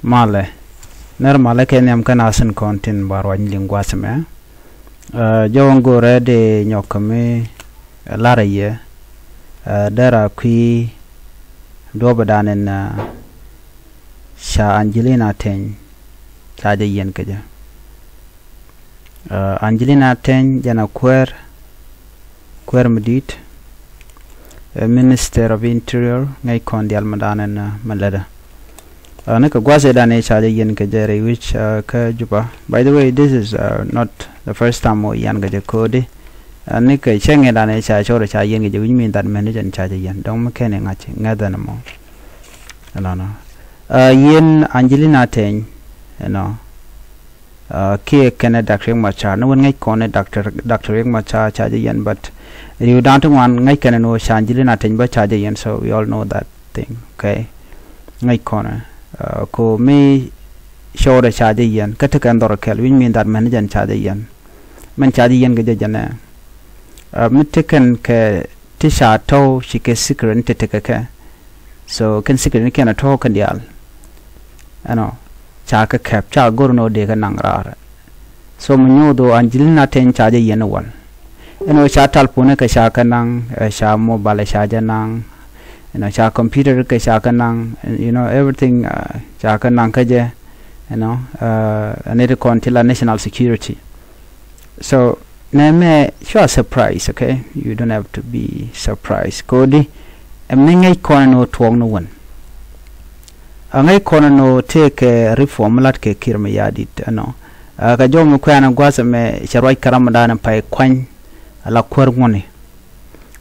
male ner male ken yam kan asen kontin barwan lingwa seme jongo rede nyokame laraye dara kui dobadanen sha Angelina ten chaje yen kaja Angelina ten jana kwer medit Minister of Interior ngai kondial madanen malada naka gwase dane chaje yen kajere which ka juba. By the way, this is not the first time mo yan gaje kode nika chenge dane cha chore cha yen gaje which mean that manager chaje yen dong makene ngachi ngada namo no yen Angelina ten ke kene Dr. Macha no one ngai kone Dr. Macha chaje yen, but you don't want ngai kene no Angelina ten ba chaje yen, so we all know that thing. Okay, ngai kone ko me show the charge yen katakan dorakel which mean that manager charge yen man charge yen gaje jana mitakan ke tisha to shike secret teteka so kan secret kan to kan dial ano cha ka kap cha gorno de kan nangra so munyo do Angelina ten charge yen one cha talpone ka sha kanang sha mobile sha janang cha computer ka sha kanang everything cha kanang kaje another contila national security. So name sure surprise. Okay, you don't have to be surprised. Kodi ngai kono no twong no one ngai kono no take reform lat ke kirma yadit ka jomo kwana gwasa me sharwai karamada pai kwan ala kwarngone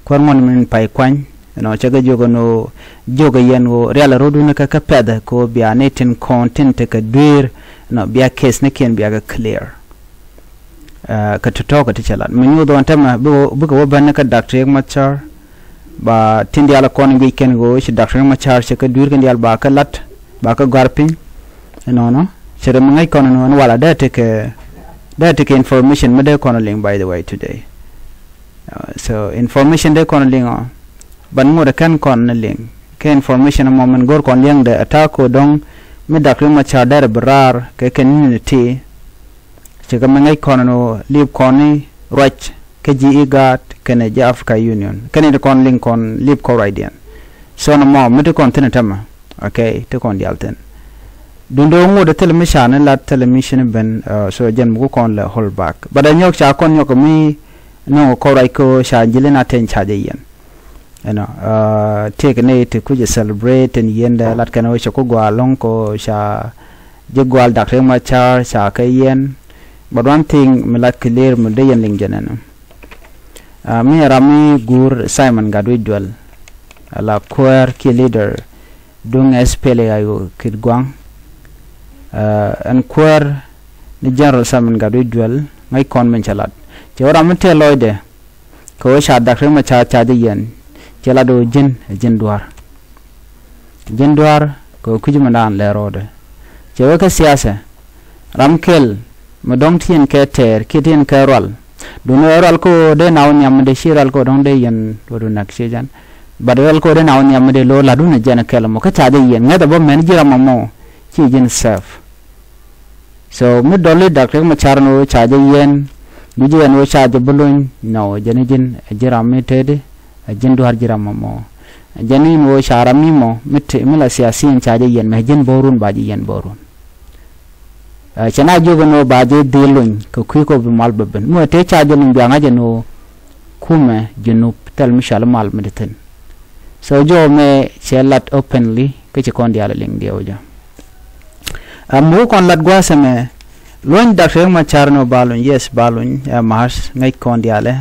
min pai kwan chaga joga yen wo real rodu na ka peda ko bia netin content ka duir bia case ne ken bia ga clear ka to ka tichalat menyu do antama buga woban ka Dr. Machar ba tindi ala kon ngi ken go shi Dr. Machar se ka duir kan dial ba ka lat ba ka garpin no sere ngai kon no wala da take information me de kon link by the way today so information de kon link ban mo de kan kon link ke information moment gor kon yang de atako dong me Dr. Machar dar brar ke community che ga mangai kon no lip koni roch ke ji gat kene ja Africa Union kene de kon link kon lip ko radian so no mo me de kon tenatama okay to kon dialten dundo mo de television la television ben so jen mo kon la hold back but anyok cha kon yok mi no ko rai ko sha Angelina ten cha de yen take ne to could celebrate and yenda lat kana we ko gwa long ko sha je gwal Dr. Machar sha ka yen, but one thing me lat clear me de yen ling janana me rami gur Simon gadwe dual ala choir ki leader dung spele ayo kid gwang and choir ni general Simon gadwe dual ngai kon men chalat je ora me te loide ko sha Dr. Machar cha de yen cela do jin duar ko kujumandan le rode cewa ka siyasa ramkel modong tien ke ter kitien ke rol do no rol ko de naw nyam de shiral ko dong de yen wodu nak sejan badal ko de naw nyam de lo la du na jana kel mo ka ta de yen ngada bo men jira mo ci jin saf so mi dole Dr. Machar no cha de yen du je no cha de bulun no jani jin jira me tede jin duar jira mo jani mo sharami mo mitte mila siyasin chaje yen me jin borun baji yen borun chana jogo no baje delun ko kuiko be mal beben mo te chaje nim bianga jeno kume jenu tel mishal mal mediten so jo me chelat openly ke che kon diala ling dioja mo kon lat gwasa me loin Dr. Machar no balun yes balun mars ngai kon diale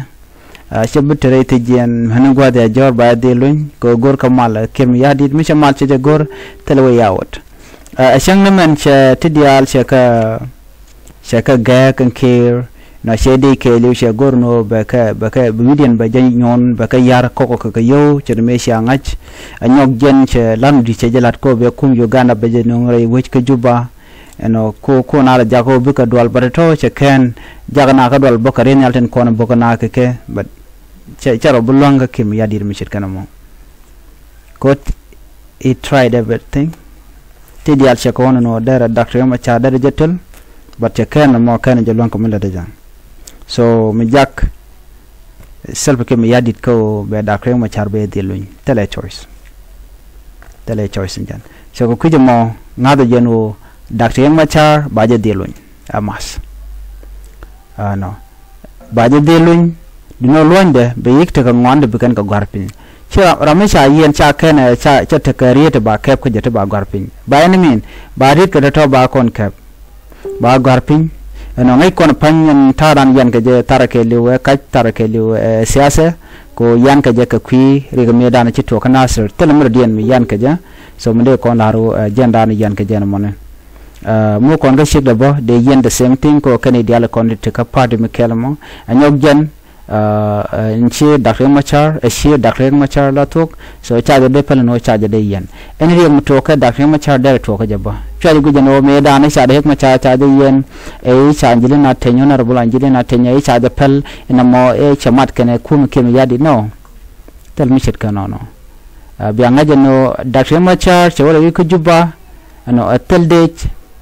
shabutere te jen hanugwa de jor ba de lun ko gor kamal kem yadit mi chamal che gor telwe yawot ashang naman che tidial che ka ga kan care na shede ke lu che gor no ba ka bidian ba jan nyon ba ka yar ko ka yo che me sha ngach anyok jen che lam di che jelat ko be kum Uganda be je no ngai wech ka juba ko na ja ko bi ka dwal barato che ken jagana ka dwal bokare nyalten ko na bokana ke but charo bulanga kim yadir mi chit kanamo ko he tried everything ti dial che ko no dara Dr. Riek Machar dara jetel but che ken mo ken je lon ko mila de jang so mi jak self ke mi yadit ko be Dr. Riek Machar be diluñ tele choice jan so ko kuje mo ngado jenu Dr. Riek Machar ba je diluñ amas no ba je diluñ dino londe be yikte ko ngwande be kan ko garpin cha ramisha yen cha ken cha te kariete ba kep ko jete ba garpin ba en min ba rit ko to ba kon kep ba garpin no ngai kon pan taran yan ke je tarake liwe ka tarake liwe siasa ko yan ke je ka kwi ri me dana ci to kana sir telemr dien mi yan ke je so mde ko naru jenda ni yan ke je no mon mo kon ga shik da bo de yen the same thing ko kani dial kon te ka party mi kelmo anyok jen nchi Dr. Riek Machar shi Dr. Riek Machar la tok so charge de pel no charge de yen en ri mo to ka Dr. Riek Machar de to ka jaba charge gu jano me da na charge Riek Machar charge yen e charge na tenyo na bulan jide na tenya e charge pel ina mo e chamat kene kum kem yadi no tel mi shit kana no bianga jano Dr. Riek Machar che wala ku juba no tel de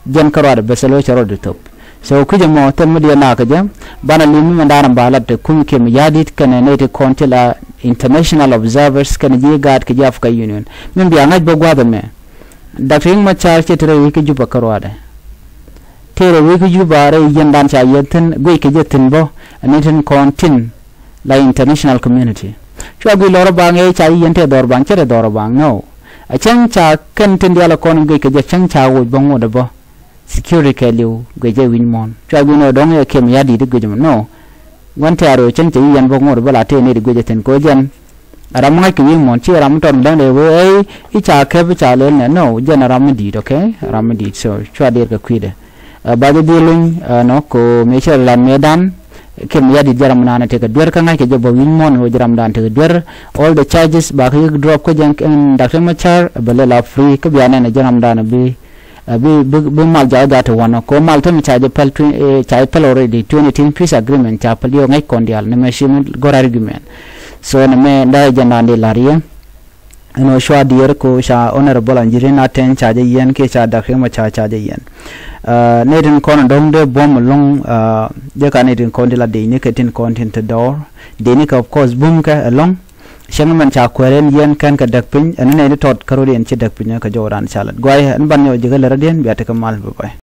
jen karwa de beselo charo de top so kuje mo tel media na kaje bana limi mandana balat kum kem yadit kana nete kontila international observers kana je gad ke Africa Union min biya ngaj bo gwada me Dr. Riek Machar che tere wi ke juba karwade tere wi ke juba re yendan cha yeten goi ke jetin bo neten kontin la international community chwa gi loro bange cha yente dor bang chere dor bang no a chen cha kan tin dia la kon goi ke je chen cha wo bongo de bo security ke liu geje win mon chwa gu no dong e kem yadi de geje no wante aro chen che yan bo ngor bala te ne de geje ten ko jen aram ngai ke win mon chi aram ton dang de we I cha ke bi cha le ne no jen aram di okay aram di so chwa de ke kwide ba de lung no ko me che la medan kem yadi jaram na na te ke dwer ka ngai ke je bo win mon ho jaram dan te dwer all the charges ba ke drop ko jen Dr. Machar bele la free ke biana ne jaram dan bi mal jaga to one ko mal to charge pel already 2010 peace agreement cha pel yo ngai kondial ne machine gor argument so ne me da jana de larie no shwa dier ko sha honorable anjirin aten charge yen ke cha Dr. Riek Machar charge yen ne den kon dong de bom long de ka ne den kondila de ne ke tin content door de ne ka of course bum ka along shang man cha kweren yen kan ka dak pin an ne tot karodi en ci dak pin ka joran chalat goy an ban yo jigal radien biata ka mal ba